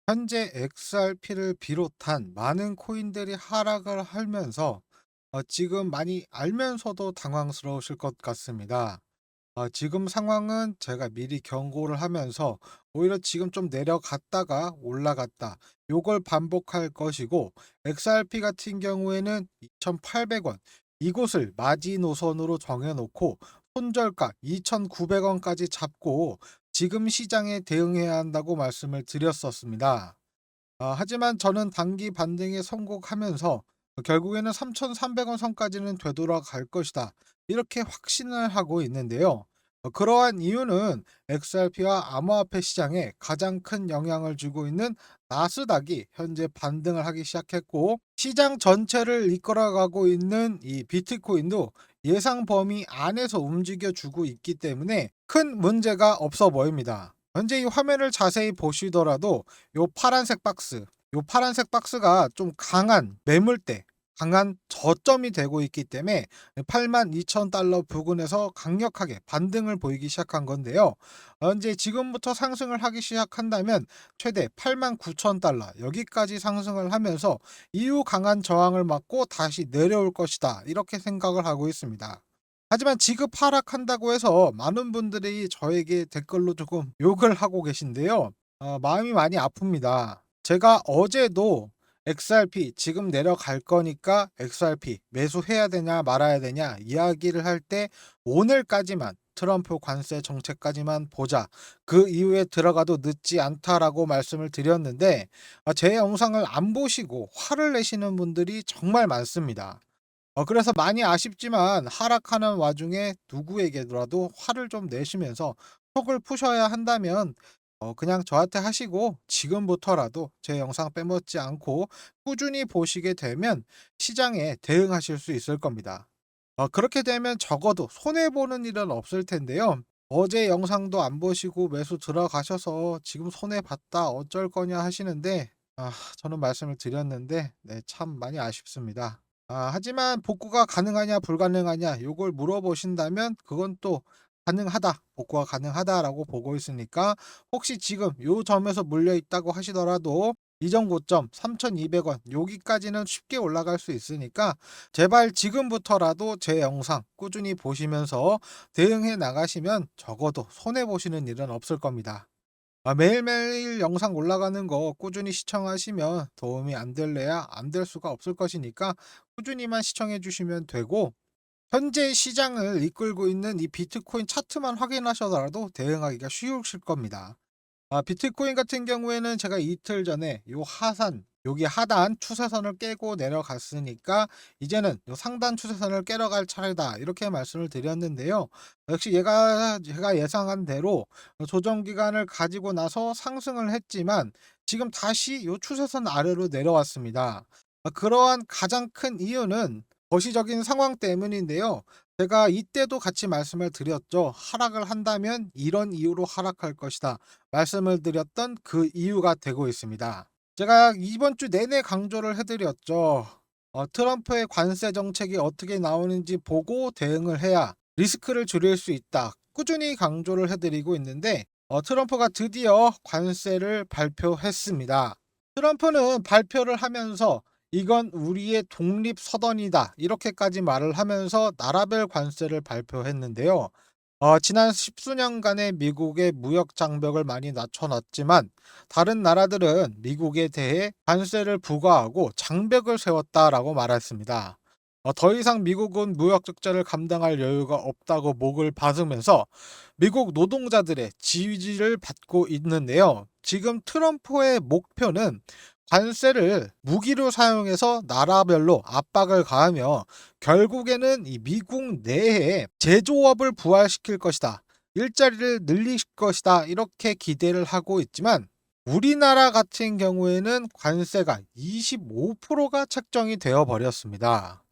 현재 XRP를 비롯한 많은 코인들이 하락을 하면서 지금 많이 알면서도 당황스러우실 것 같습니다. 지금 상황은 제가 미리 경고를 하면서 오히려 지금 좀 내려갔다가 올라갔다 요걸 반복할 것이고, XRP 같은 경우에는 2,800원 이곳을 마지노선으로 정해 놓고 손절가 2,900원까지 잡고 지금 시장에 대응해야 한다고 말씀을 드렸었습니다. 하지만 저는 단기 반등에 성공하면서 결국에는 3,300원 선까지는 되돌아갈 것이다, 이렇게 확신을 하고 있는데요. 그러한 이유는 XRP와 암호화폐 시장에 가장 큰 영향을 주고 있는 나스닥이 현재 반등을 하기 시작했고, 시장 전체를 이끌어가고 있는 이 비트코인도 예상 범위 안에서 움직여 주고 있기 때문에 큰 문제가 없어 보입니다. 현재 이 화면을 자세히 보시더라도 요 파란색 박스가 좀 강한 매물대, 강한 저점이 되고 있기 때문에 82,000달러 부근에서 강력하게 반등을 보이기 시작한 건데요. 이제 지금부터 상승을 하기 시작한다면 최대 89,000달러 여기까지 상승을 하면서 이후 강한 저항을 맞고 다시 내려올 것이다, 이렇게 생각을 하고 있습니다. 하지만 지급 하락한다고 해서 많은 분들이 저에게 댓글로 조금 욕을 하고 계신데요. 마음이 많이 아픕니다. 제가 어제도 XRP 지금 내려갈 거니까 XRP 매수해야 되냐 말아야 되냐 이야기를 할 때 오늘까지만 트럼프 관세 정책까지만 보자, 그 이후에 들어가도 늦지 않다라고 말씀을 드렸는데, 제 영상을 안 보시고 화를 내시는 분들이 정말 많습니다. 그래서 많이 아쉽지만 하락하는 와중에 누구에게라도 화를 좀 내시면서 속을 푸셔야 한다면 그냥 저한테 하시고 지금부터라도 제 영상 빼먹지 않고 꾸준히 보시게 되면 시장에 대응하실 수 있을 겁니다. 그렇게 되면 적어도 손해보는 일은 없을 텐데요. 어제 영상도 안 보시고 매수 들어가셔서 지금 손해봤다 어쩔 거냐 하시는데, 저는 말씀을 드렸는데 네, 참 많이 아쉽습니다. 하지만 복구가 가능하냐 불가능하냐 요걸 물어보신다면 그건 또 가능하다, 복구가 가능하다라고 보고 있으니까, 혹시 지금 요 점에서 물려 있다고 하시더라도 이전 고점 3,200원 여기까지는 쉽게 올라갈 수 있으니까 제발 지금부터라도 제 영상 꾸준히 보시면서 대응해 나가시면 적어도 손해 보시는 일은 없을 겁니다. 매일매일 영상 올라가는 거 꾸준히 시청하시면 도움이 안 될래야 안 될 수가 없을 것이니까 꾸준히만 시청해 주시면 되고, 현재 시장을 이끌고 있는 이 비트코인 차트만 확인하셔더라도 대응하기가 쉬우실 겁니다. 비트코인 같은 경우에는 제가 이틀 전에 요 하산, 여기 하단 추세선을 깨고 내려갔으니까 이제는 요 상단 추세선을 깨러 갈 차례다, 이렇게 말씀을 드렸는데요. 역시 얘가 제가 예상한 대로 조정 기간을 가지고 나서 상승을 했지만 지금 다시 요 추세선 아래로 내려왔습니다. 그러한 가장 큰 이유는 거시적인 상황 때문인데요. 제가 이때도 같이 말씀을 드렸죠. 하락을 한다면 이런 이유로 하락할 것이다, 말씀을 드렸던 그 이유가 되고 있습니다. 제가 이번 주 내내 강조를 해드렸죠. 트럼프의 관세 정책이 어떻게 나오는지 보고 대응을 해야 리스크를 줄일 수 있다, 꾸준히 강조를 해드리고 있는데 트럼프가 드디어 관세를 발표했습니다. 트럼프는 발표를 하면서 이건 우리의 독립 서던이다, 이렇게까지 말을 하면서 나라별 관세를 발표했는데요. 지난 십수년간의 미국의 무역 장벽을 많이 낮춰놨지만 다른 나라들은 미국에 대해 관세를 부과하고 장벽을 세웠다라고 말했습니다. 더 이상 미국은 무역 적자를 감당할 여유가 없다고 목을 바으면서 미국 노동자들의 지지를 받고 있는데요. 지금 트럼프의 목표는 관세를 무기로 사용해서 나라별로 압박을 가하며 결국에는 이 미국 내에 제조업을 부활시킬 것이다, 일자리를 늘릴 것이다, 이렇게 기대를 하고 있지만 우리나라 같은 경우에는 관세가 25%가 책정이 되어 버렸습니다.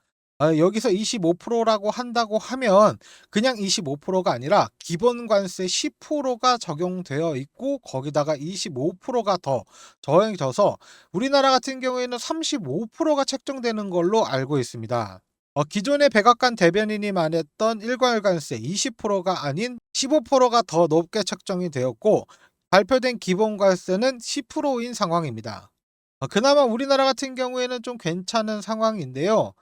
여기서 25%라고 한다고 하면 그냥 25%가 아니라 기본 관세 10%가 적용되어 있고 거기다가 25%가 더 더해져서 우리나라 같은 경우에는 35%가 책정되는 걸로 알고 있습니다. 기존의 백악관 대변인이 말했던 일괄관세 20%가 아닌 15%가 더 높게 책정이 되었고, 발표된 기본관세는 10%인 상황입니다. 그나마 우리나라 같은 경우에는 좀 괜찮은 상황인데요.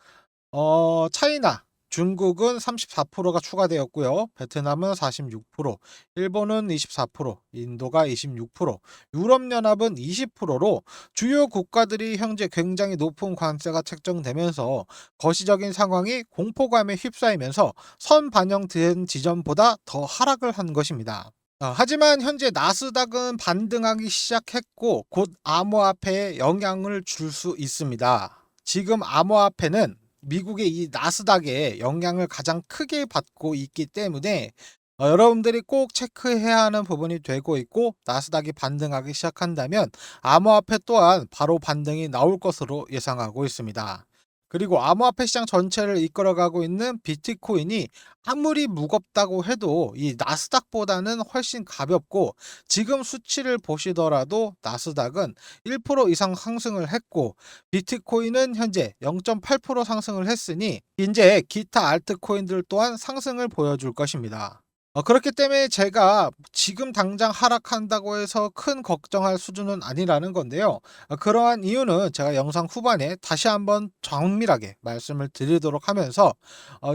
차이나 중국은 34%가 추가되었고요. 베트남은 46%, 일본은 24%, 인도가 26%, 유럽연합은 20%로 주요 국가들이 현재 굉장히 높은 관세가 책정되면서 거시적인 상황이 공포감에 휩싸이면서 선반영된 지점보다 더 하락을 한 것입니다. 하지만 현재 나스닥은 반등하기 시작했고 곧 암호화폐에 영향을 줄 수 있습니다. 지금 암호화폐는 미국의 이 나스닥에 영향을 가장 크게 받고 있기 때문에 여러분들이 꼭 체크해야 하는 부분이 되고 있고, 나스닥이 반등하기 시작한다면 암호화폐 또한 바로 반등이 나올 것으로 예상하고 있습니다. 그리고 암호화폐 시장 전체를 이끌어가고 있는 비트코인이 아무리 무겁다고 해도 이 나스닥보다는 훨씬 가볍고, 지금 수치를 보시더라도 나스닥은 1% 이상 상승을 했고 비트코인은 현재 0.8% 상승을 했으니 이제 기타 알트코인들 또한 상승을 보여줄 것입니다. 그렇기 때문에 제가 지금 당장 하락한다고 해서 큰 걱정할 수준은 아니라는 건데요. 그러한 이유는 제가 영상 후반에 다시 한번 정밀하게 말씀을 드리도록 하면서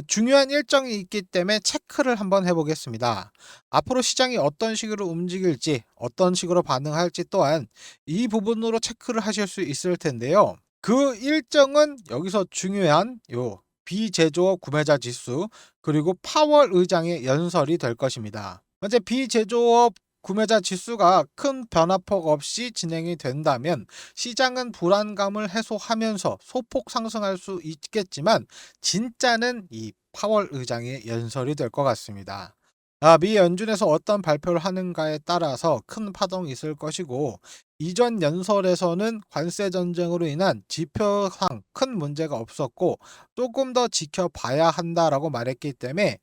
중요한 일정이 있기 때문에 체크를 한번 해보겠습니다. 앞으로 시장이 어떤 식으로 움직일지, 어떤 식으로 반응할지 또한 이 부분으로 체크를 하실 수 있을 텐데요. 그 일정은 여기서 중요한 요 비제조업 구매자 지수 그리고 파월 의장의 연설이 될 것입니다. 현재 비제조업 구매자 지수가 큰 변화폭 없이 진행이 된다면 시장은 불안감을 해소하면서 소폭 상승할 수 있겠지만, 진짜는 이 파월 의장의 연설이 될 것 같습니다. 미 연준에서 어떤 발표를 하는가에 따라서 큰 파동이 있을 것이고, 이전 연설에서는 관세 전쟁으로 인한 지표상 큰 문제가 없었고 조금 더 지켜봐야 한다라고 말했기 때문에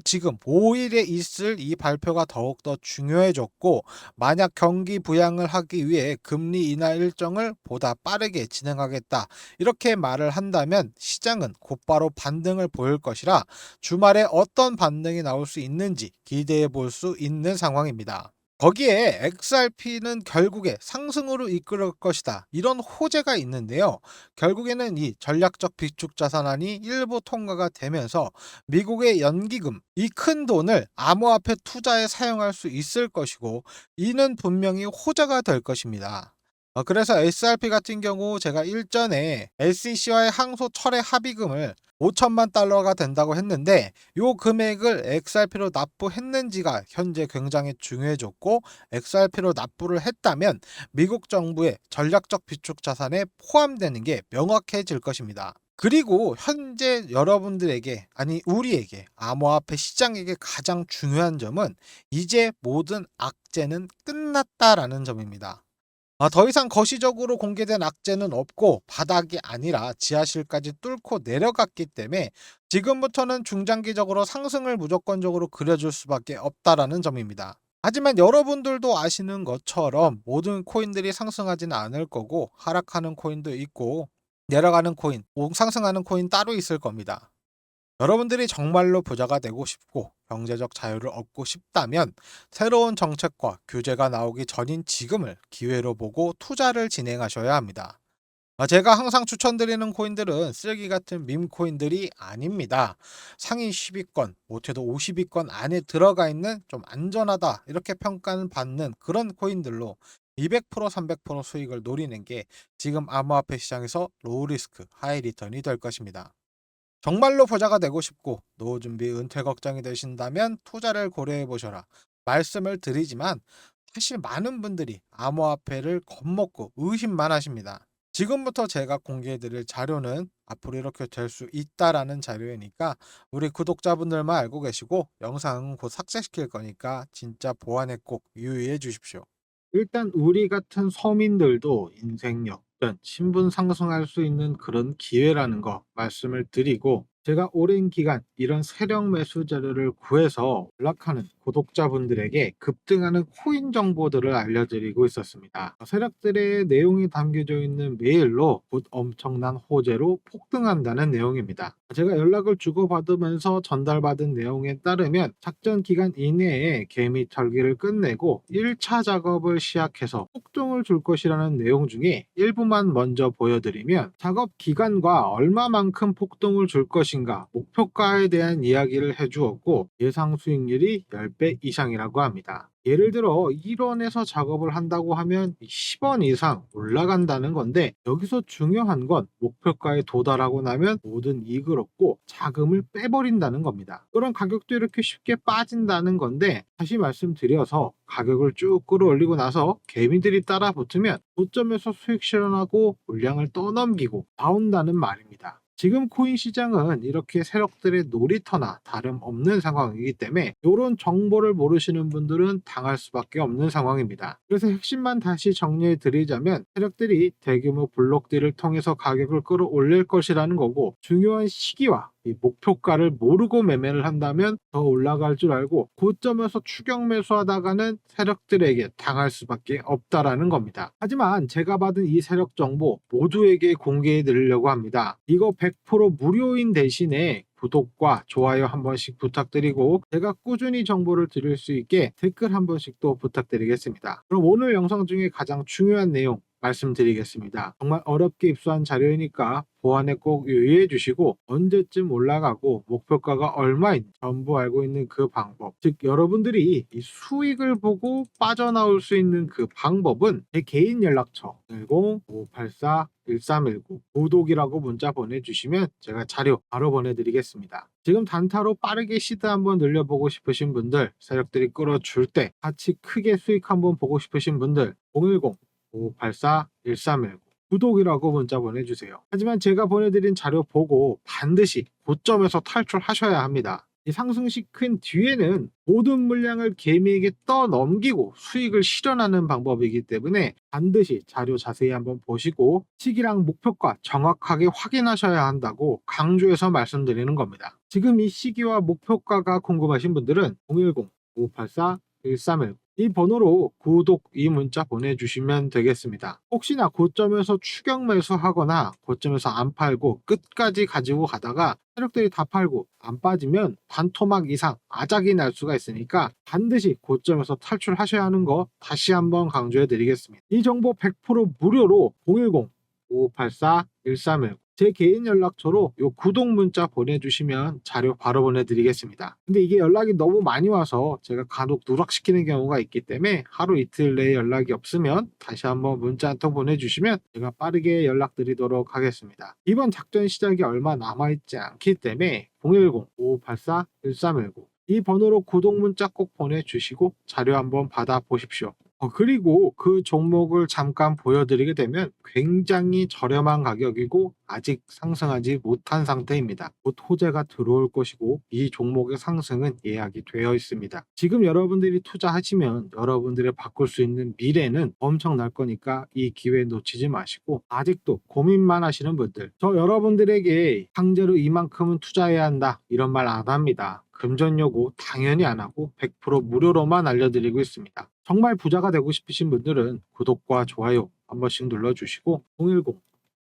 지금 5일에 있을 이 발표가 더욱더 중요해졌고, 만약 경기 부양을 하기 위해 금리 인하 일정을 보다 빠르게 진행하겠다 이렇게 말을 한다면 시장은 곧바로 반등을 보일 것이라 주말에 어떤 반등이 나올 수 있는지 기대해 볼 수 있는 상황입니다. 거기에 XRP는 결국에 상승으로 이끌 것이다, 이런 호재가 있는데요. 결국에는 이 전략적 비축 자산안이 일부 통과가 되면서 미국의 연기금, 이 큰 돈을 암호화폐 투자에 사용할 수 있을 것이고, 이는 분명히 호재가 될 것입니다. 그래서 SRP 같은 경우 제가 일전에 SEC와의 항소 철회 합의금을 5천만 달러가 된다고 했는데, 요 금액을 XRP로 납부했는지가 현재 굉장히 중요해졌고, XRP로 납부를 했다면 미국 정부의 전략적 비축 자산에 포함되는 게 명확해질 것입니다. 그리고 현재 여러분들에게, 아니 우리에게, 암호화폐 시장에게 가장 중요한 점은 이제 모든 악재는 끝났다라는 점입니다. 더 이상 거시적으로 공개된 악재는 없고 바닥이 아니라 지하실까지 뚫고 내려갔기 때문에 지금부터는 중장기적으로 상승을 무조건적으로 그려줄 수밖에 없다라는 점입니다. 하지만 여러분들도 아시는 것처럼 모든 코인들이 상승하지는 않을 거고, 하락하는 코인도 있고 내려가는 코인, 상승하는 코인 따로 있을 겁니다. 여러분들이 정말로 부자가 되고 싶고 경제적 자유를 얻고 싶다면 새로운 정책과 규제가 나오기 전인 지금을 기회로 보고 투자를 진행하셔야 합니다. 제가 항상 추천드리는 코인들은 쓰레기 같은 밈 코인들이 아닙니다. 상위 10위권, 못해도 50위권 안에 들어가 있는 좀 안전하다 이렇게 평가를 받는 그런 코인들로 200% 300% 수익을 노리는 게 지금 암호화폐 시장에서 로우 리스크 하이 리턴이 될 것입니다. 정말로 부자가 되고 싶고 노후 준비 은퇴 걱정이 되신다면 투자를 고려해 보셔라 말씀을 드리지만, 사실 많은 분들이 암호화폐를 겁먹고 의심만 하십니다. 지금부터 제가 공개해 드릴 자료는 앞으로 이렇게 될 수 있다라는 자료이니까 우리 구독자분들만 알고 계시고, 영상은 곧 삭제시킬 거니까 진짜 보안에 꼭 유의해 주십시오. 일단 우리 같은 서민들도 인생 역전, 신분 상승할 수 있는 그런 기회라는 거 말씀을 드리고, 제가 오랜 기간 이런 세력 매수 자료를 구해서 연락하는 구독자분들에게 급등하는 코인 정보들을 알려드리고 있었습니다. 세력들의 내용이 담겨져 있는 메일로 곧 엄청난 호재로 폭등한다는 내용입니다. 제가 연락을 주고받으면서 전달받은 내용에 따르면 작전 기간 이내에 개미 털기를 끝내고 1차 작업을 시작해서 폭등을 줄 것이라는 내용 중에 일부만 먼저 보여드리면, 작업 기간과 얼마만큼 폭등을 줄 것인가, 목표가에 대한 이야기를 해주었고 예상 수익률이 10배 이상이라고 합니다. 예를 들어 1원에서 작업을 한다고 하면 10원 이상 올라간다는 건데, 여기서 중요한 건 목표가에 도달하고 나면 모든 이익을 얻고 자금을 빼버린다는 겁니다. 그런 가격도 이렇게 쉽게 빠진다는 건데, 다시 말씀드려서 가격을 쭉 끌어올리고 나서 개미들이 따라 붙으면 고점에서 수익 실현하고 물량을 떠넘기고 나온다는 말입니다. 지금 코인 시장은 이렇게 세력들의 놀이터나 다름없는 상황이기 때문에 이런 정보를 모르시는 분들은 당할 수밖에 없는 상황입니다. 그래서 핵심만 다시 정리해 드리자면, 세력들이 대규모 블록딜을 통해서 가격을 끌어올릴 것이라는 거고, 중요한 시기와 이 목표가를 모르고 매매를 한다면 더 올라갈 줄 알고 고점에서 추격 매수하다가는 세력들에게 당할 수밖에 없다라는 겁니다. 하지만 제가 받은 이 세력 정보 모두에게 공개해 드리려고 합니다. 이거 100% 무료인 대신에 구독과 좋아요 한 번씩 부탁드리고, 제가 꾸준히 정보를 드릴 수 있게 댓글 한 번씩 또 부탁드리겠습니다. 그럼 오늘 영상 중에 가장 중요한 내용 말씀드리겠습니다. 정말 어렵게 입수한 자료이니까 보안에 꼭 유의해 주시고, 언제쯤 올라가고 목표가가 얼마인 전부 알고 있는 그 방법, 즉 여러분들이 이 수익을 보고 빠져나올 수 있는 그 방법은 제 개인 연락처 10-5584-1319 구독이라고 문자 보내주시면 제가 자료 바로 보내드리겠습니다. 지금 단타로 빠르게 시드 한번 늘려보고 싶으신 분들, 세력들이 끌어줄 때 같이 크게 수익 한번 보고 싶으신 분들, 010-5584-1319 구독이라고 문자 보내주세요. 하지만 제가 보내드린 자료 보고 반드시 고점에서 탈출하셔야 합니다. 이 상승시 큰 뒤에는 모든 물량을 개미에게 떠넘기고 수익을 실현하는 방법이기 때문에 반드시 자료 자세히 한번 보시고 시기랑 목표가 정확하게 확인하셔야 한다고 강조해서 말씀드리는 겁니다. 지금 이 시기와 목표가가 궁금하신 분들은 010-5584-1319 이 번호로 구독 이 문자 보내주시면 되겠습니다. 혹시나 고점에서 추격 매수하거나 고점에서 안 팔고 끝까지 가지고 가다가 세력들이 다 팔고 안 빠지면 반토막 이상 아작이 날 수가 있으니까 반드시 고점에서 탈출하셔야 하는 거 다시 한번 강조해 드리겠습니다. 이 정보 100% 무료로 010-5584-1319 제 개인 연락처로 요 구독 문자 보내주시면 자료 바로 보내드리겠습니다. 근데 이게 연락이 너무 많이 와서 제가 간혹 누락시키는 경우가 있기 때문에 하루 이틀 내에 연락이 없으면 다시 한번 문자 한 통 보내주시면 제가 빠르게 연락드리도록 하겠습니다. 이번 작전 시작이 얼마 남아있지 않기 때문에 010-5584-1319 이 번호로 구독 문자 꼭 보내주시고 자료 한번 받아보십시오. 그리고 그 종목을 잠깐 보여드리게 되면 굉장히 저렴한 가격이고 아직 상승하지 못한 상태입니다. 곧 호재가 들어올 것이고 이 종목의 상승은 예약이 되어 있습니다. 지금 여러분들이 투자하시면 여러분들의 바꿀 수 있는 미래는 엄청날 거니까 이 기회 놓치지 마시고, 아직도 고민만 하시는 분들, 저 여러분들에게 강제로 이만큼은 투자해야 한다 이런 말 안 합니다. 금전 요구 당연히 안 하고 100% 무료로만 알려드리고 있습니다. 정말 부자가 되고 싶으신 분들은 구독과 좋아요 한 번씩 눌러주시고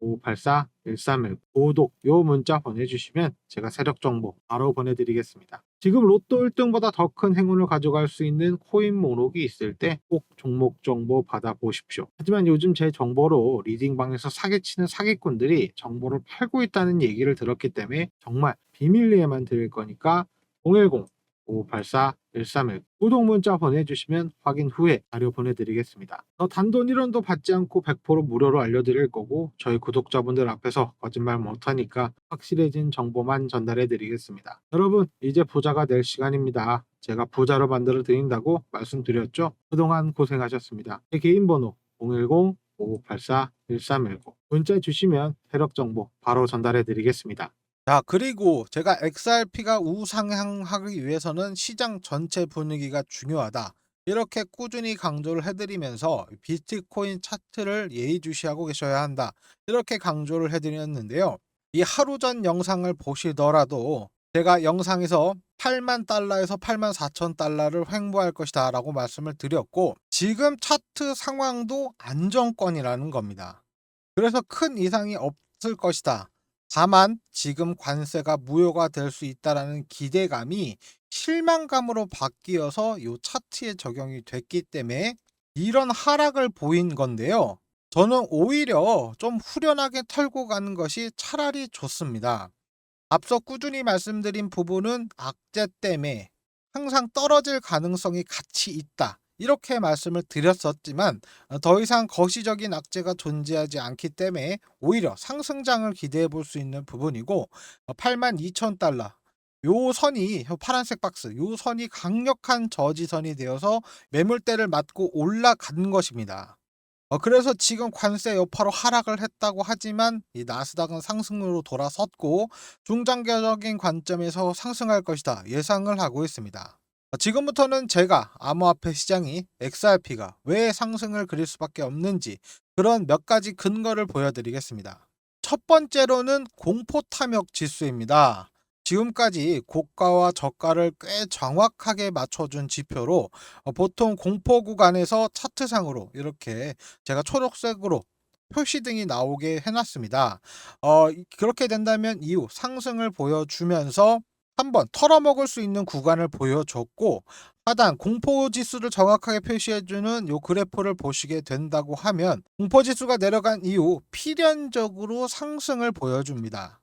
010-5584-1319 구독 요 문자 보내주시면 제가 세력 정보 바로 보내드리겠습니다. 지금 로또 1등보다 더 큰 행운을 가져갈 수 있는 코인 목록이 있을 때 꼭 종목 정보 받아보십시오. 하지만 요즘 제 정보로 리딩방에서 사기치는 사기꾼들이 정보를 팔고 있다는 얘기를 들었기 때문에 정말 비밀리에만 드릴 거니까 010-5584-1319 구독 문자 보내주시면 확인 후에 자료 보내드리겠습니다. 단돈 1원도 받지 않고 100% 무료로 알려드릴 거고, 저희 구독자분들 앞에서 거짓말 못하니까 확실해진 정보만 전달해 드리겠습니다. 여러분, 이제 부자가 될 시간입니다. 제가 부자로 만들어 드린다고 말씀드렸죠? 그동안 고생하셨습니다. 제 개인 번호 010-5584-1319 문자 주시면 세력 정보 바로 전달해 드리겠습니다. 자, 그리고 제가 XRP가 우상향하기 위해서는 시장 전체 분위기가 중요하다, 이렇게 꾸준히 강조를 해드리면서 비트코인 차트를 예의주시하고 계셔야 한다, 이렇게 강조를 해드렸는데요. 이 하루 전 영상을 보시더라도 제가 영상에서 8만 달러에서 8만 4천 달러를 횡보할 것이다 라고 말씀을 드렸고, 지금 차트 상황도 안정권이라는 겁니다. 그래서 큰 이상이 없을 것이다. 다만 지금 관세가 무효가 될 수 있다라는 기대감이 실망감으로 바뀌어서 이 차트에 적용이 됐기 때문에 이런 하락을 보인 건데요. 저는 오히려 좀 후련하게 털고 가는 것이 차라리 좋습니다. 앞서 꾸준히 말씀드린 부분은 악재 때문에 항상 떨어질 가능성이 같이 있다, 이렇게 말씀을 드렸었지만 더 이상 거시적인 악재가 존재하지 않기 때문에 오히려 상승장을 기대해 볼 수 있는 부분이고, 82,000달러 요 선이, 파란색 박스 요 선이 강력한 저지선이 되어서 매물대를 맞고 올라간 것입니다. 그래서 지금 관세 여파로 하락을 했다고 하지만 이 나스닥은 상승으로 돌아섰고 중장기적인 관점에서 상승할 것이다 예상을 하고 있습니다. 지금부터는 제가 암호화폐 시장이 XRP가 왜 상승을 그릴 수밖에 없는지 그런 몇 가지 근거를 보여드리겠습니다. 첫 번째로는 공포 탐욕 지수입니다. 지금까지 고가와 저가를 꽤 정확하게 맞춰준 지표로 보통 공포 구간에서 차트상으로 이렇게 제가 초록색으로 표시등이 나오게 해놨습니다. 그렇게 된다면 이후 상승을 보여주면서 한번 털어먹을 수 있는 구간을 보여줬고, 하단 공포지수를 정확하게 표시해주는 요 그래프를 보시게 된다고 하면 공포지수가 내려간 이후 필연적으로 상승을 보여줍니다.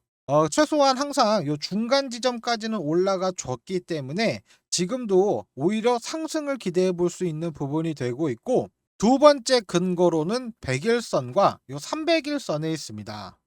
최소한 항상 요 중간 지점까지는 올라가 줬기 때문에 지금도 오히려 상승을 기대해 볼 수 있는 부분이 되고 있고, 두 번째 근거로는 100일선과 요 300일선에 있습니다.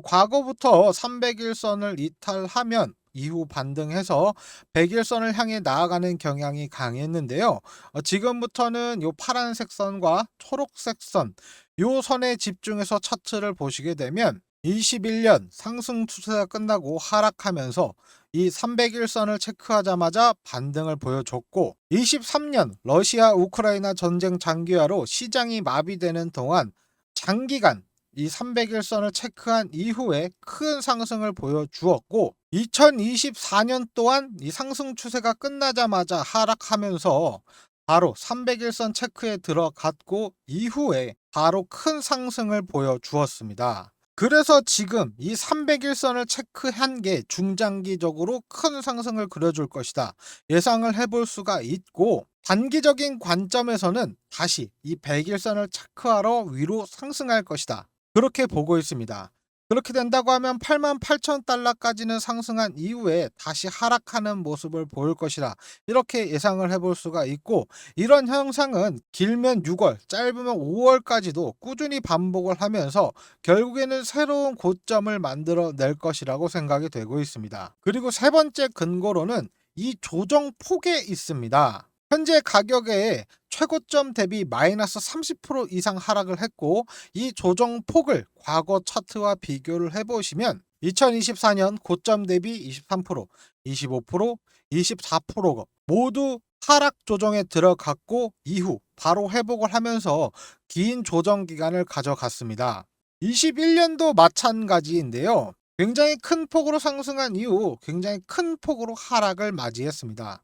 과거부터 300일선을 이탈하면 이후 반등해서 100일선을 향해 나아가는 경향이 강했는데요. 지금부터는 요 파란색 선과 초록색 선, 요 선에 집중해서 차트를 보시게 되면 21년 상승 추세가 끝나고 하락하면서 이 300일선을 체크하자마자 반등을 보여줬고, 23년 러시아 우크라이나 전쟁 장기화로 시장이 마비되는 동안 장기간 이 300일선을 체크한 이후에 큰 상승을 보여주었고, 2024년 또한 이 상승 추세가 끝나자마자 하락하면서 바로 300일선 체크에 들어갔고 이후에 바로 큰 상승을 보여주었습니다. 그래서 지금 이 300일선을 체크한 게 중장기적으로 큰 상승을 그려줄 것이다 예상을 해볼 수가 있고, 단기적인 관점에서는 다시 이 100일선을 체크하러 위로 상승할 것이다, 그렇게 보고 있습니다. 그렇게 된다고 하면 88,000달러까지는 상승한 이후에 다시 하락하는 모습을 보일 것이라 이렇게 예상을 해볼 수가 있고, 이런 형상은 길면 6월, 짧으면 5월까지도 꾸준히 반복을 하면서 결국에는 새로운 고점을 만들어낼 것이라고 생각이 되고 있습니다. 그리고 세 번째 근거로는 이 조정 폭에 있습니다. 현재 가격의 최고점 대비 마이너스 30% 이상 하락을 했고, 이 조정 폭을 과거 차트와 비교를 해보시면 2024년 고점 대비 23%, 25%, 24%가 모두 하락 조정에 들어갔고 이후 바로 회복을 하면서 긴 조정 기간을 가져갔습니다. 21년도 마찬가지인데요. 굉장히 큰 폭으로 상승한 이후 굉장히 큰 폭으로 하락을 맞이했습니다.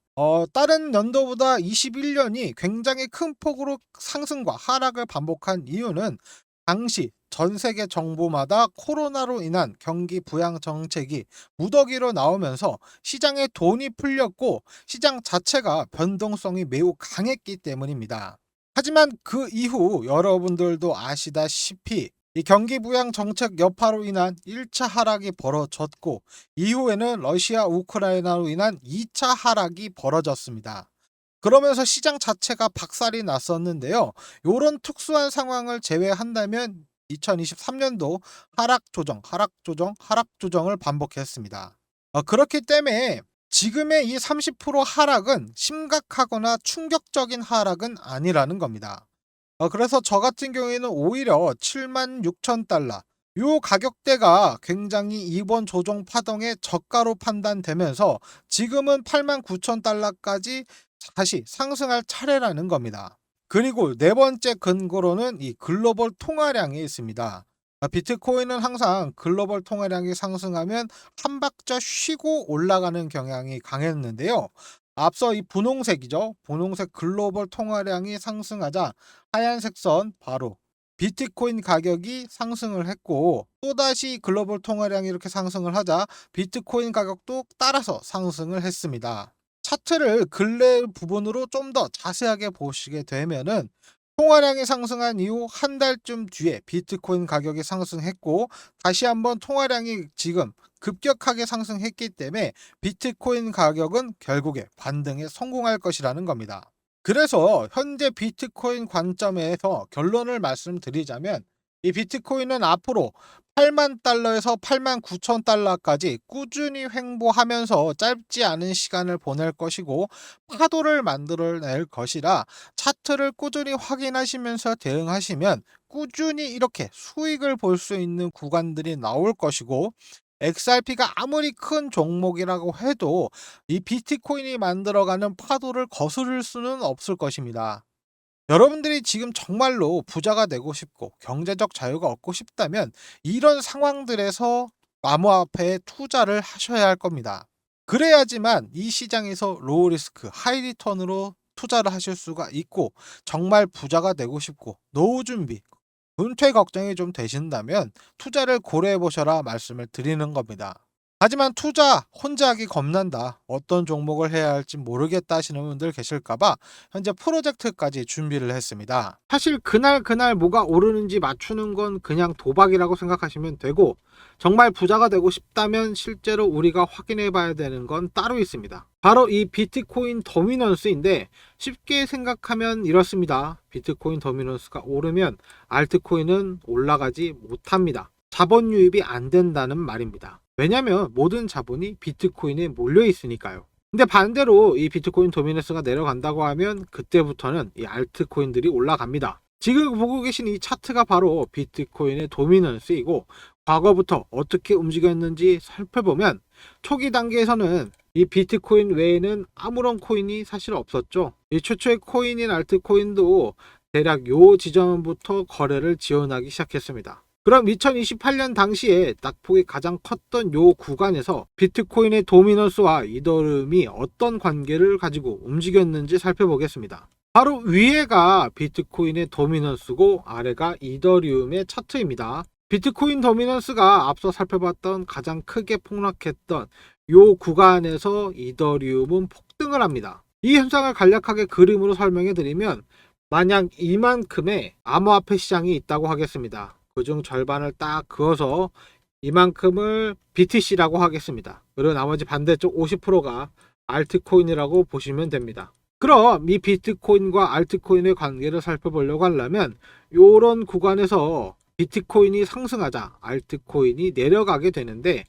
다른 연도보다 21년이 굉장히 큰 폭으로 상승과 하락을 반복한 이유는 당시 전 세계 정부마다 코로나로 인한 경기 부양 정책이 무더기로 나오면서 시장에 돈이 풀렸고 시장 자체가 변동성이 매우 강했기 때문입니다. 하지만 그 이후 여러분들도 아시다시피 이 경기 부양 정책 여파로 인한 1차 하락이 벌어졌고 이후에는 러시아 우크라이나로 인한 2차 하락이 벌어졌습니다. 그러면서 시장 자체가 박살이 났었는데요. 이런 특수한 상황을 제외한다면 2023년도 하락 조정, 하락 조정, 하락 조정을 반복했습니다. 그렇기 때문에 지금의 이 30% 하락은 심각하거나 충격적인 하락은 아니라는 겁니다. 그래서 저 같은 경우에는 오히려 76,000달러 요 가격대가 굉장히 이번 조정 파동의 저가로 판단되면서 지금은 89,000달러까지 다시 상승할 차례라는 겁니다. 그리고 네 번째 근거로는 이 글로벌 통화량이 있습니다. 비트코인은 항상 글로벌 통화량이 상승하면 한 박자 쉬고 올라가는 경향이 강했는데요. 앞서 이 분홍색이죠. 분홍색 글로벌 통화량이 상승하자 하얀색 선 바로 비트코인 가격이 상승을 했고, 또다시 글로벌 통화량이 이렇게 상승을 하자 비트코인 가격도 따라서 상승을 했습니다. 차트를 근래 부분으로 좀 더 자세하게 보시게 되면은 통화량이 상승한 이후 한 달쯤 뒤에 비트코인 가격이 상승했고, 다시 한번 통화량이 지금 급격하게 상승했기 때문에 비트코인 가격은 결국에 반등에 성공할 것이라는 겁니다. 그래서 현재 비트코인 관점에서 결론을 말씀드리자면, 이 비트코인은 앞으로 8만 달러에서 8만 9천 달러까지 꾸준히 횡보하면서 짧지 않은 시간을 보낼 것이고, 파도를 만들어낼 것이라 차트를 꾸준히 확인하시면서 대응하시면 꾸준히 이렇게 수익을 볼 수 있는 구간들이 나올 것이고, XRP가 아무리 큰 종목이라고 해도 이 비트코인이 만들어가는 파도를 거스를 수는 없을 것입니다. 여러분들이 지금 정말로 부자가 되고 싶고 경제적 자유가 얻고 싶다면 이런 상황들에서 암호화폐에 투자를 하셔야 할 겁니다. 그래야지만 이 시장에서 로우 리스크 하이 리턴으로 투자를 하실 수가 있고, 정말 부자가 되고 싶고 노후 준비, 은퇴 걱정이 좀 되신다면 투자를 고려해 보셔라 말씀을 드리는 겁니다. 하지만 투자 혼자 하기 겁난다, 어떤 종목을 해야 할지 모르겠다 하시는 분들 계실까봐 현재 프로젝트까지 준비를 했습니다. 사실 그날 뭐가 오르는지 맞추는 건 그냥 도박이라고 생각하시면 되고, 정말 부자가 되고 싶다면 실제로 우리가 확인해 봐야 되는 건 따로 있습니다. 바로 이 비트코인 도미넌스인데, 쉽게 생각하면 이렇습니다. 비트코인 도미넌스가 오르면 알트코인은 올라가지 못합니다. 자본 유입이 안 된다는 말입니다. 왜냐면 모든 자본이 비트코인에 몰려 있으니까요. 근데 반대로 이 비트코인 도미넌스가 내려간다고 하면 그때부터는 이 알트코인들이 올라갑니다. 지금 보고 계신 이 차트가 바로 비트코인의 도미넌스이고, 과거부터 어떻게 움직였는지 살펴보면 초기 단계에서는 이 비트코인 외에는 아무런 코인이 사실 없었죠. 이 최초의 코인인 알트코인도 대략 요 지점부터 거래를 지원하기 시작했습니다. 그럼 2028년 당시에 낙폭이 가장 컸던 요 구간에서 비트코인의 도미넌스와 이더리움이 어떤 관계를 가지고 움직였는지 살펴보겠습니다. 바로 위에가 비트코인의 도미넌스고 아래가 이더리움의 차트입니다. 비트코인 도미넌스가 앞서 살펴봤던 가장 크게 폭락했던 요 구간에서 이더리움은 폭등을 합니다. 이 현상을 간략하게 그림으로 설명해 드리면, 만약 이만큼의 암호화폐 시장이 있다고 하겠습니다. 그중 절반을 딱 그어서 이만큼을 BTC라고 하겠습니다. 그리고 나머지 반대쪽 50%가 알트코인이라고 보시면 됩니다. 그럼 이 비트코인과 알트코인의 관계를 살펴보려고 하려면 이런 구간에서 비트코인이 상승하자 알트코인이 내려가게 되는데,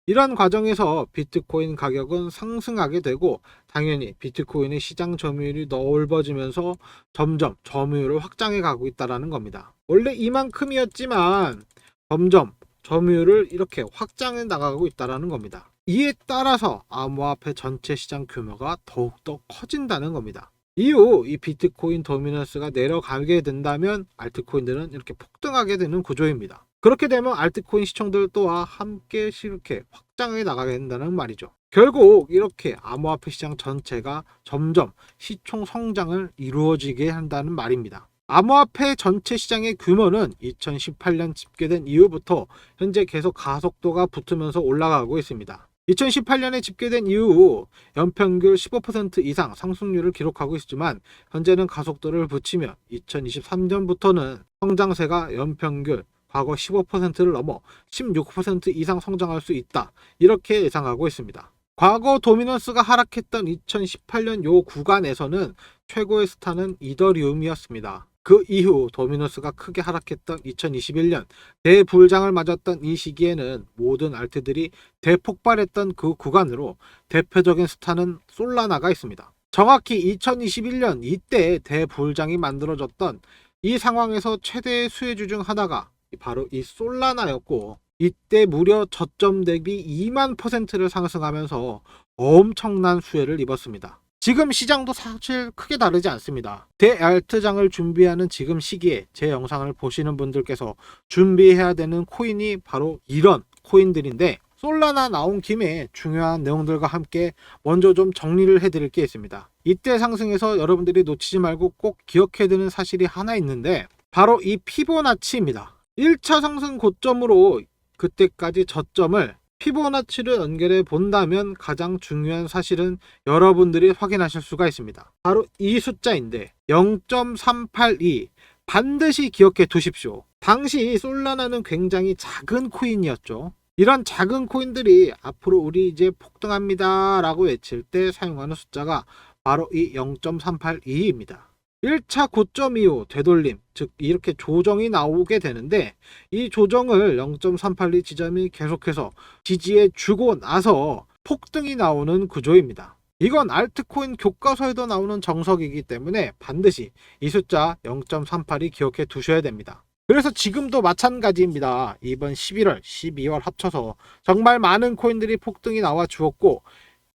이런 과정에서 비트코인 가격은 상승하게 되고, 당연히 비트코인의 시장 점유율이 넓어지면서 점점 점유율을 확장해 가고 있다는 겁니다. 원래 이만큼이었지만 점점 점유율을 이렇게 확장해 나가고 있다는 겁니다. 이에 따라서 암호화폐 전체 시장 규모가 더욱더 커진다는 겁니다. 이후 이 비트코인 도미넌스가 내려가게 된다면 알트코인들은 이렇게 폭등하게 되는 구조입니다. 그렇게 되면 알트코인 시총들 또한 함께 이렇게 확장해 나가게 된다는 말이죠. 결국 이렇게 암호화폐 시장 전체가 점점 시총 성장을 이루어지게 한다는 말입니다. 암호화폐 전체 시장의 규모는 2018년 집계된 이후부터 현재 계속 가속도가 붙으면서 올라가고 있습니다. 2018년에 집계된 이후 연평균 15% 이상 상승률을 기록하고 있지만, 현재는 가속도를 붙이며 2023년부터는 성장세가 연평균 과거 15%를 넘어 16% 이상 성장할 수 있다, 이렇게 예상하고 있습니다. 과거 도미넌스가 하락했던 2018년 요 구간에서는 최고의 스타는 이더리움이었습니다. 그 이후 도미넌스가 크게 하락했던 2021년 대불장을 맞았던 이 시기에는 모든 알트들이 대폭발했던 그 구간으로 대표적인 스타는 솔라나가 있습니다. 정확히 2021년 이때 대불장이 만들어졌던 이 상황에서 최대의 수혜주 중 하나가 바로 이 솔라나였고, 이때 무려 저점 대비 2만%를 상승하면서 엄청난 수혜를 입었습니다. 지금 시장도 사실 크게 다르지 않습니다. 대알트장을 준비하는 지금 시기에 제 영상을 보시는 분들께서 준비해야 되는 코인이 바로 이런 코인들인데, 솔라나 나온 김에 중요한 내용들과 함께 먼저 좀 정리를 해드릴 게 있습니다. 이때 상승에서 여러분들이 놓치지 말고 꼭 기억해야 되는 사실이 하나 있는데, 바로 이 피보나치입니다. 1차 상승 고점으로 그때까지 저점을 피보나치를 연결해 본다면 가장 중요한 사실은 여러분들이 확인하실 수가 있습니다. 바로 이 숫자인데 0.382, 반드시 기억해 두십시오. 당시 솔라나는 굉장히 작은 코인이었죠. 이런 작은 코인들이 앞으로 우리 이제 폭등합니다 라고 외칠 때 사용하는 숫자가 바로 이 0.382입니다. 1차 고점 이후 되돌림, 즉 이렇게 조정이 나오게 되는데, 이 조정을 0.382 지점이 계속해서 지지해 주고 나서 폭등이 나오는 구조입니다. 이건 알트코인 교과서에도 나오는 정석이기 때문에 반드시 이 숫자 0.382 기억해 두셔야 됩니다. 그래서 지금도 마찬가지입니다. 이번 11월, 12월 합쳐서 정말 많은 코인들이 폭등이 나와 주었고,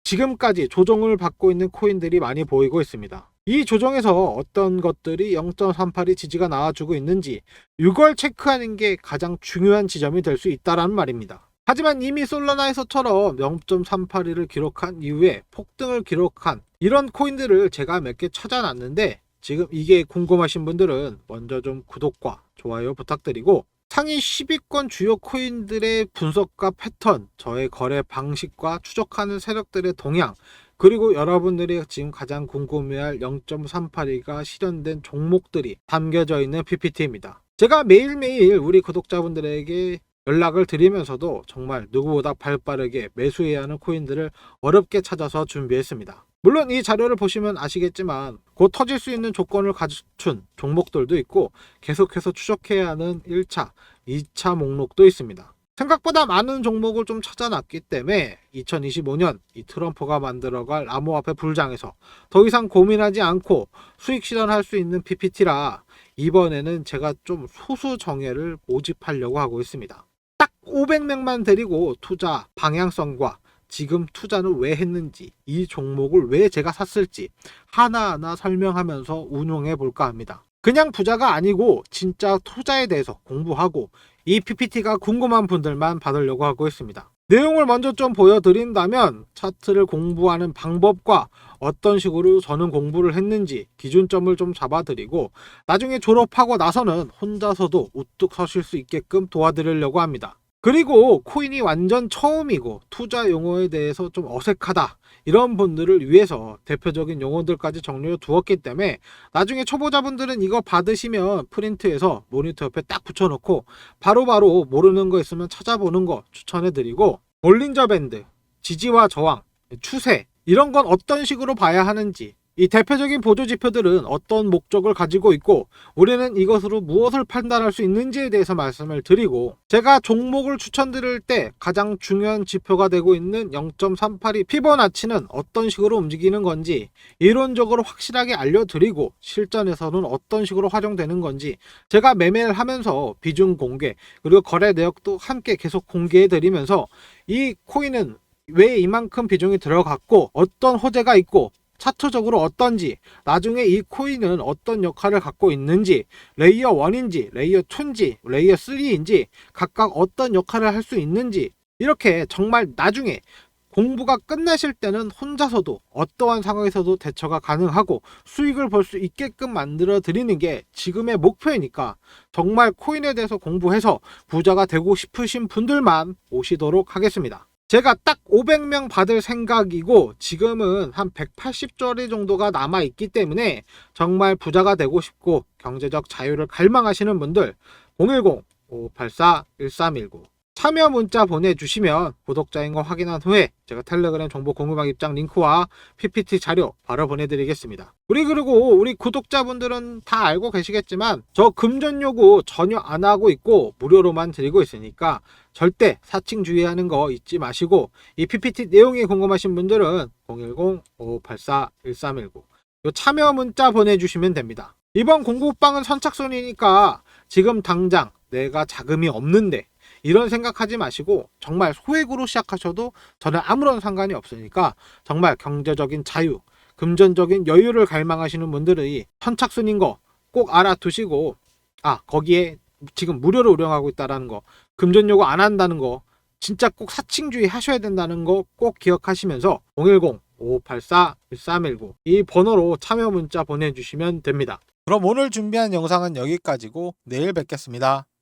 지금까지 조정을 받고 있는 코인들이 많이 보이고 있습니다. 이 조정에서 어떤 것들이 0.382 지지가 나와주고 있는지 이걸 체크하는 게 가장 중요한 지점이 될 수 있다는 말입니다. 하지만 이미 솔라나에서처럼 0.382를 기록한 이후에 폭등을 기록한 이런 코인들을 제가 몇 개 찾아놨는데, 지금 이게 궁금하신 분들은 먼저 좀 구독과 좋아요 부탁드리고, 상위 10위권 주요 코인들의 분석과 패턴, 저의 거래 방식과 추적하는 세력들의 동향, 그리고 여러분들이 지금 가장 궁금해할 0.382가 실현된 종목들이 담겨져 있는 PPT입니다. 제가 매일매일 우리 구독자분들에게 연락을 드리면서도 정말 누구보다 발빠르게 매수해야 하는 코인들을 어렵게 찾아서 준비했습니다. 물론 이 자료를 보시면 아시겠지만 곧 터질 수 있는 조건을 갖춘 종목들도 있고, 계속해서 추적해야 하는 1차, 2차 목록도 있습니다. 생각보다 많은 종목을 좀 찾아놨기 때문에 2025년 이 트럼프가 만들어갈 암호화폐 불장에서 더 이상 고민하지 않고 수익 실현할 수 있는 PPT라 이번에는 제가 좀 소수 정예를 모집하려고 하고 있습니다. 딱 500명만 데리고 투자 방향성과 지금 투자는 왜 했는지, 이 종목을 왜 제가 샀을지 하나하나 설명하면서 운용해 볼까 합니다. 그냥 부자가 아니고 진짜 투자에 대해서 공부하고 이 PPT가 궁금한 분들만 받으려고 하고 있습니다. 내용을 먼저 좀 보여드린다면, 차트를 공부하는 방법과 어떤 식으로 저는 공부를 했는지 기준점을 좀 잡아드리고, 나중에 졸업하고 나서는 혼자서도 우뚝 서실 수 있게끔 도와드리려고 합니다. 그리고 코인이 완전 처음이고 투자 용어에 대해서 좀 어색하다, 이런 분들을 위해서 대표적인 용어들까지 정리해 두었기 때문에 나중에 초보자분들은 이거 받으시면 프린트해서 모니터 옆에 딱 붙여놓고 바로바로 모르는 거 있으면 찾아보는 거 추천해드리고, 볼린저 밴드, 지지와 저항, 추세, 이런 건 어떤 식으로 봐야 하는지, 이 대표적인 보조 지표들은 어떤 목적을 가지고 있고 우리는 이것으로 무엇을 판단할 수 있는지에 대해서 말씀을 드리고, 제가 종목을 추천드릴 때 가장 중요한 지표가 되고 있는 0.382 피보나치는 어떤 식으로 움직이는 건지 이론적으로 확실하게 알려드리고, 실전에서는 어떤 식으로 활용되는 건지 제가 매매를 하면서 비중 공개 그리고 거래 내역도 함께 계속 공개해 드리면서 이 코인은 왜 이만큼 비중이 들어갔고 어떤 호재가 있고 차트적으로 어떤지, 나중에 이 코인은 어떤 역할을 갖고 있는지, 레이어 1인지 레이어 2인지 레이어 3인지 각각 어떤 역할을 할 수 있는지, 이렇게 정말 나중에 공부가 끝나실 때는 혼자서도 어떠한 상황에서도 대처가 가능하고 수익을 볼 수 있게끔 만들어 드리는 게 지금의 목표이니까, 정말 코인에 대해서 공부해서 부자가 되고 싶으신 분들만 오시도록 하겠습니다. 제가 딱 500명 받을 생각이고 지금은 한 180자리 정도가 남아있기 때문에 정말 부자가 되고 싶고 경제적 자유를 갈망하시는 분들 010-5584-1319 참여 문자 보내주시면 구독자인 거 확인한 후에 제가 텔레그램 정보 공유방 입장 링크와 PPT 자료 바로 보내드리겠습니다. 그리고 우리 구독자분들은 다 알고 계시겠지만 저 금전 요구 전혀 안 하고 있고 무료로만 드리고 있으니까 절대 사칭 주의하는 거 잊지 마시고, 이 PPT 내용이 궁금하신 분들은 010-5584-1319 요 참여 문자 보내주시면 됩니다. 이번 공부방은 선착순이니까 지금 당장 내가 자금이 없는데 이런 생각하지 마시고 정말 소액으로 시작하셔도 저는 아무런 상관이 없으니까 정말 경제적인 자유 금전적인 여유를 갈망하시는 분들이 선착순인 거 꼭 알아두시고, 거기에 지금 무료로 운영하고 있다는 거, 금전 요구 안 한다는 거, 진짜 꼭 사칭주의 하셔야 된다는 거 꼭 기억하시면서 010-5584-1319 이 번호로 참여 문자 보내주시면 됩니다. 그럼 오늘 준비한 영상은 여기까지고 내일 뵙겠습니다.